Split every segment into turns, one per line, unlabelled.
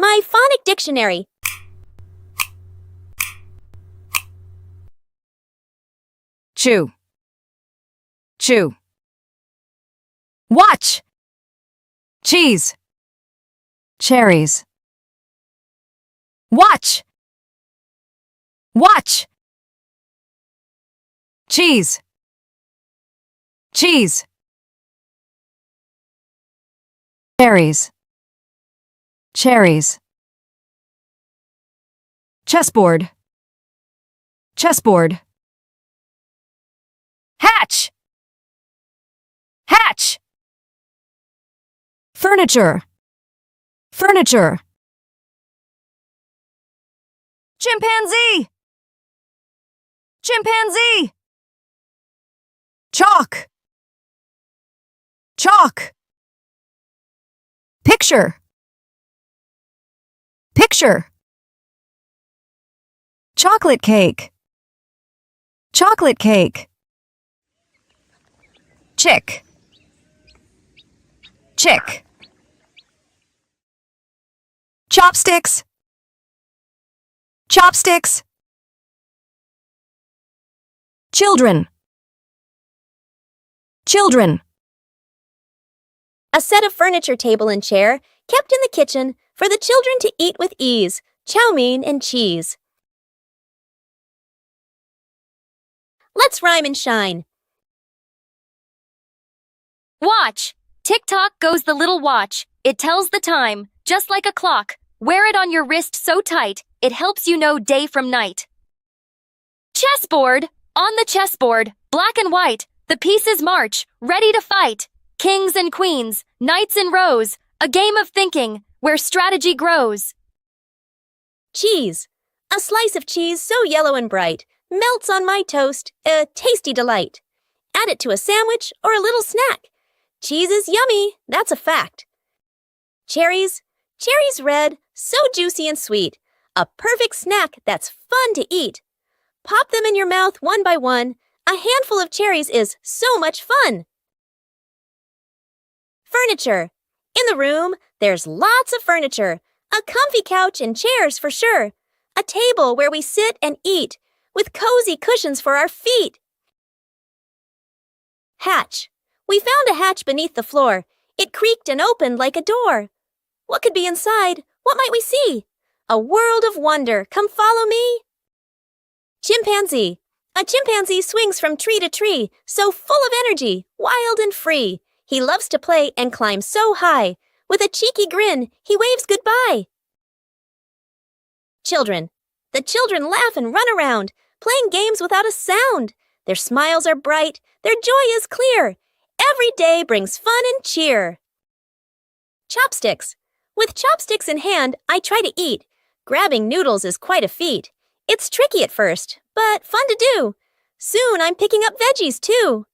My phonic dictionary.
Chew. Chew. Watch. Cheese. Cherries. Watch. Watch. Cheese. Cheese. Cherries. Cherries. Chessboard. Chessboard. Hatch. Hatch. Furniture. Furniture. Chimpanzee. Chimpanzee. Chalk. Chalk. Picture. Picture. Chocolate cake. Chocolate cake. Chick. Chick. Chopsticks. Chopsticks. Children. Children.
A set of furniture, table, and chair kept in the kitchen for the children to eat with ease. Chow mein and cheese. Let's rhyme and shine.
Watch! Tick-tock goes the little watch. It tells the time, just like a clock. Wear it on your wrist so tight, it helps you know day from night. Chessboard! On the chessboard, black and white, the pieces march, ready to fight. Kings and queens, knights in rows, a game of thinking, where strategy grows.
Cheese. A slice of cheese so yellow and bright, melts on my toast, a tasty delight. Add it to a sandwich or a little snack. Cheese is yummy, that's a fact. Cherries. Cherries red, so juicy and sweet. A perfect snack that's fun to eat. Pop them in your mouth one by one. A handful of cherries is so much fun. Furniture. In the room, there's lots of furniture. A comfy couch and chairs for sure. A table where we sit and eat, with cozy cushions for our feet. Hatch. We found a hatch beneath the floor. It creaked and opened like a door. What could be inside? What might we see? A world of wonder. Come follow me. Chimpanzee. A chimpanzee swings from tree to tree, so full of energy, wild and free. He loves to play and climb so high. With a cheeky grin, he waves goodbye. Children. The children laugh and run around, playing games without a sound. Their smiles are bright, their joy is clear. Every day brings fun and cheer. Chopsticks. With chopsticks in hand, I try to eat. Grabbing noodles is quite a feat. It's tricky at first, but fun to do. Soon I'm picking up veggies too.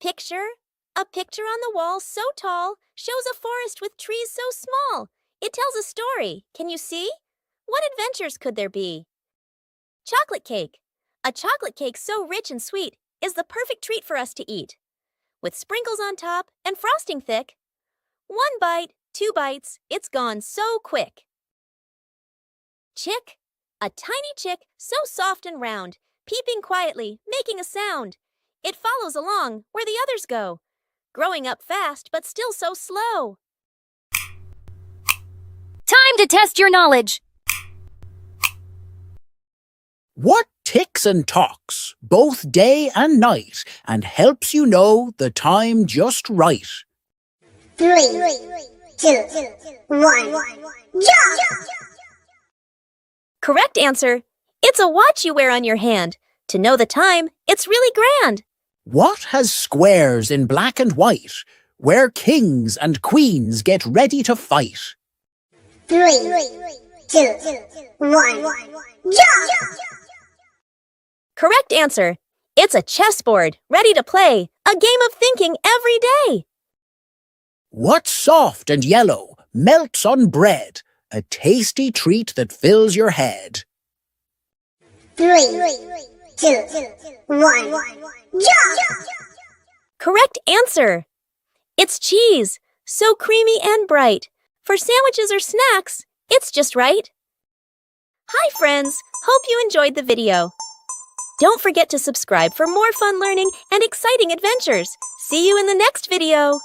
Picture. A picture on the wall so tall shows a forest with trees so small. It tells a story. Can you see? What adventures could there be? Chocolate cake. A chocolate cake so rich and sweet is the perfect treat for us to eat. With sprinkles on top and frosting thick. 1 bite, 2 bites, it's gone so quick. Chick. A tiny chick so soft and round, peeping quietly, making a sound. It follows along where the others go, growing up fast but still so slow.
Time to test your knowledge.
What ticks and talks, both day and night, and helps you know the time just right?
3, 2, 1, jump!
Correct answer. It's a watch you wear on your hand. To know the time, it's really grand.
What has squares in black and white, where kings and queens get ready to fight?
3, 2, 1, jump!
Correct answer. It's a chessboard, ready to play. A game of thinking every day.
What's soft and yellow, melts on bread, a tasty treat that fills your head?
3, 2, 1, jump!
Correct answer. It's cheese, so creamy and bright, For sandwiches or snacks, it's just right. Hi friends, hope you enjoyed the video. Don't forget to subscribe for more fun learning and exciting adventures. See you in the next video.